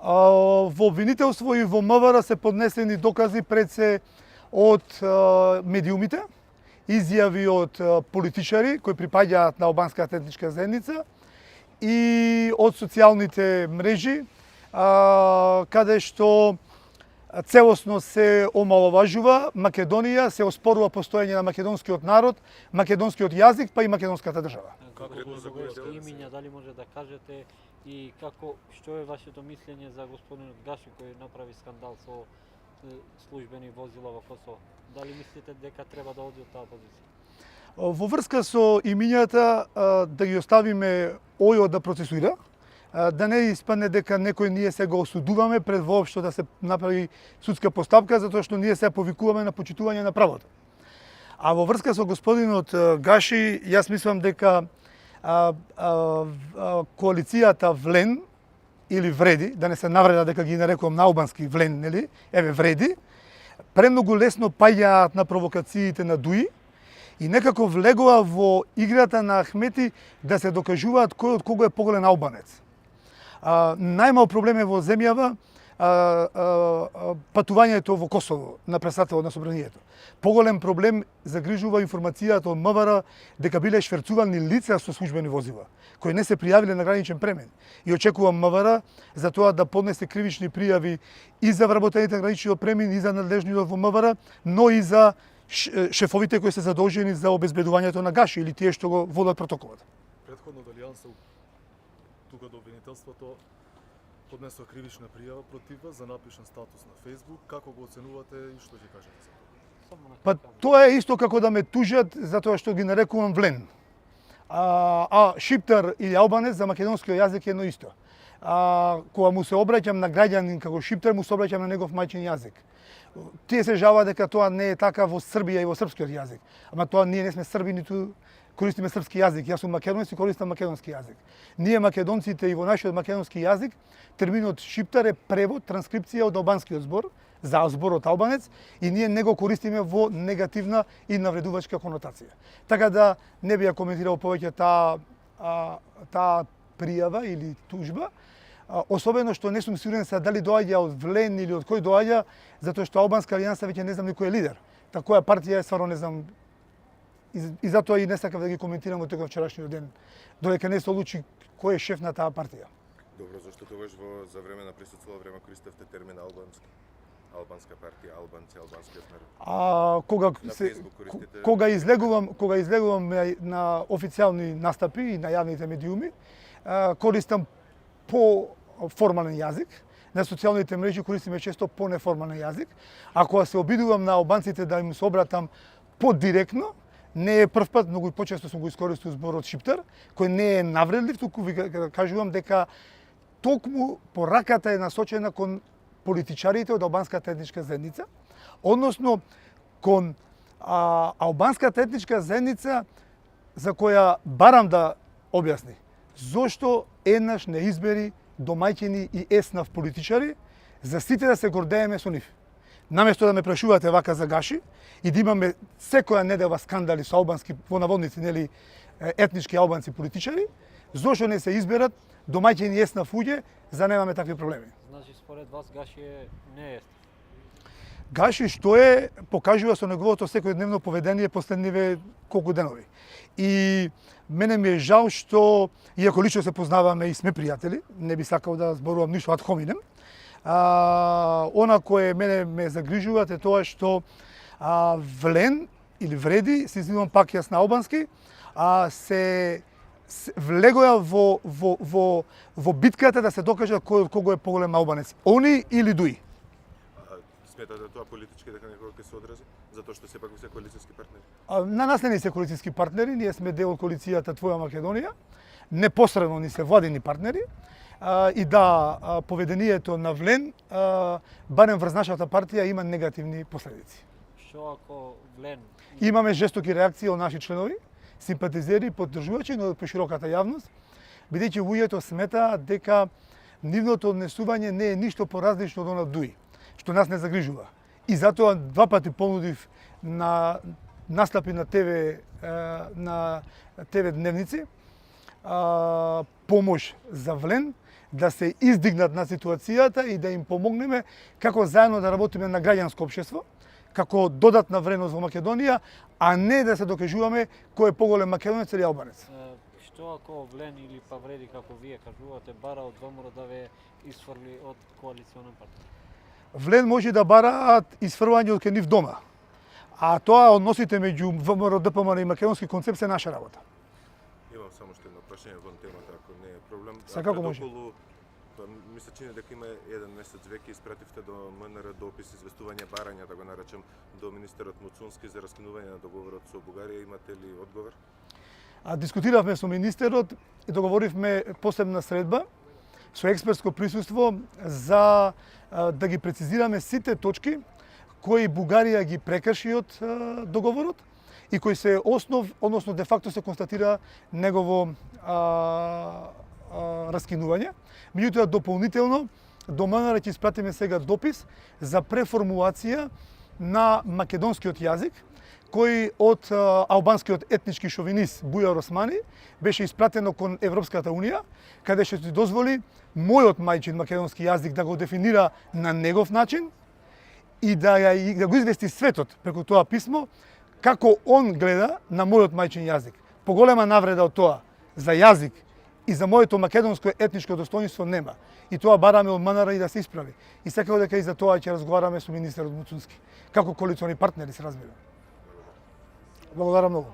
Во обвинителство и во МВР се поднесени докази пред се од медиумите, изјави од политичари кои припаѓаат на албанската етничка заедница и од социјалните мрежи, каде што целосно се омаловажува Македонија, се оспорува постоење на македонскиот народ, македонскиот јазик, па и македонската држава. Како го имиња, дали може да кажете и што е вашето мислење за господинот Гаши кој направи скандал со службени возила во Косово? Дали мислите дека треба да оди од таа позиција? Во врска со имињата да ги оставиме ОЈО да процесуира, да не испадне дека некој ние се го осудуваме пред воопшто да се направи судска постапка, затоа што ние се повикуваме на почитување на правото. А во врска со господинот Гаши, јас мислам дека коалицијата Влен или Вреди, да не се навреда дека ги нарекувам на албански Влен, нели? Еве Вреди, премногу лесно паѓаат на провокациите на Дуи и некако влегува во играта на Ахмети да се докажуваат кој од кого е поголем албанец. Најмал проблем е во земјава патувањето во Косово на председателот на собранието. Поголем проблем загрижува информацијата од МВР дека биле шверцувани лица со службени возила, кои не се пријавиле на граничен премин. И очекувам МВР за тоа да поднесе кривични пријави и за вработените на граничниот премин, и за надлежниот во МВР, но и за шефовите кои се задолжени за обезбедувањето на Гаши или тие што го водат протоколот. Претходно Алијанса тука до обвинителството поднесува кривична пријава против вас за напишан статус на Facebook. Како го оценувате и што ќе кажете за тоа? Па тоа е исто како да ме тужат затоа што ги нарекувам Влен. Шиптар или албанец за македонскиот јазик е едно исто. Кога му се обраќам на граѓанин како шиптар, му се обраќам на негов мајчин јазик. Тие се жалат дека тоа не е така во Србија и во српскиот јазик. Ама тоа ние не сме срби, ниту користиме српски јазик. Јас сум македонец и користам македонски јазик. Ние македонците и во нашиот македонски јазик терминот шиптар е превод, транскрипција од албанскиот збор за зборот албанец и ние не го користиме во негативна и навредувачка конотација. Така да не би ја коментирал повеќе таа пријава или тужба, особено што не сум сигурен се дали доаѓа од Влен или од кој доаѓа, затоа што Албанска алијанса веќе не знам ни кој е лидер. Која партија е, стварно не знам. И затоа и не сакав да ги коментирам од тој вчерашниот ден, додека не се одлучи кој е шеф на таа партија. Добро, зашто тогаш за време на присуствува време користевте термин албанска партија, албанци, албанскиот народ? Кога излегувам на официјални настапи и на јавните медиуми, користам по формален јазик. На социјалните мрежи користиме често по неформален јазик. А кога се обидувам на албанците да им се обратам подиректно, не е прв пат, многу почесто сум го искористил зборот шиптар, кој не е навредлив, туку ви кажувам дека токму пораката е насочена кон политичарите од албанската етничка заедница, односно кон албанската етничка заедница за која барам да објасни зошто еднаш не избери домаќини и еснав политичари за сите да се гордееме со нив. Наместо да ме прашувате вака за Гаши и да имаме секоја недела скандали со албански во наводници, нели, етнички албанци политичари, зошто не се изберат домаќини и еснав луѓе за да немаме такви проблеми? Значи според вас Гаши не е Гаши што е покажува со неговото секојдневно поведение последниве колку денови. И мене ми е жал што, иако лично се познаваме и сме пријатели, не би сакал да зборувам ништо ад хоминем, она кое мене ме загрижува е тоа што Влен или Вреди, се извинувам пак јас на албански, се влегоја во битката да се докаже кој од кого е поголем албанец. Они или Дуи. Сметате тоа политички дека некој ќе се одрази? Затоа што сепак ви се коалицијски партнери? На нас не се коалицијски партнери, ние сме дел од коалицијата Твоја Македонија, непосредно ни се владини партнери, и да, поведението на Влен, барем врз нашата партија, има негативни последици. Што ако Влен? Имаме жестоки реакции од наши членови, симпатизери, поддржувачи, но по широката јавност, бидејќи луѓето сметаат дека нивното однесување не е ништо поразлично од она Дуи, што нас не загрижува. И затоа два пати понудив на настапи на ТВ дневници помош за Влен, да се издигнат на ситуацијата и да им помогнеме како заедно да работиме на граѓанско општество, како додатна вредност во Македонија, а не да се докажуваме кој е поголем македонец или албанец. Што ако Влен или Павреди, како вие кажувате, бара од ВМРО да ве исфрли од коалиционен партнер? Влен може да бараат исфрвање од кај нив дома, а тоа односите меѓу ВМРО, ДПМН и македонски концепт се наша работа. Имам само што едно прашање во темата, ако не е проблем. Како може? Ми се чини дека има еден месец веќе испративте до МНР допис известување барања, да го наречем, до министерот Муцунски за раскинување на договорот со Бугарија. Имате ли одговор? Дискутиравме со министерот и договоривме посебна средба со експертско присуство за да ги прецизираме сите точки кои Бугарија ги прекрши од договорот и кои се основ, односно де факто се констатира негово раскинување. Меѓутоа дополнително до МНР ќе испратиме сега допис за преформулација на македонскиот јазик кој од албанскиот етнички шовинист Бујар Османи беше испратено кон Европската Унија, каде ќе се дозволи мојот мајчин македонски јазик да го дефинира на негов начин и да го извести светот преку тоа писмо како он гледа на мојот мајчин јазик. Поголема навреда од тоа за јазик и за моето македонско етничко достоинство нема. И тоа бараме од МНР и да се исправи. И секако дека и за тоа ќе разговараме со министерот Муцунски, како коалициони партнери, се разбира. Благодарам многу.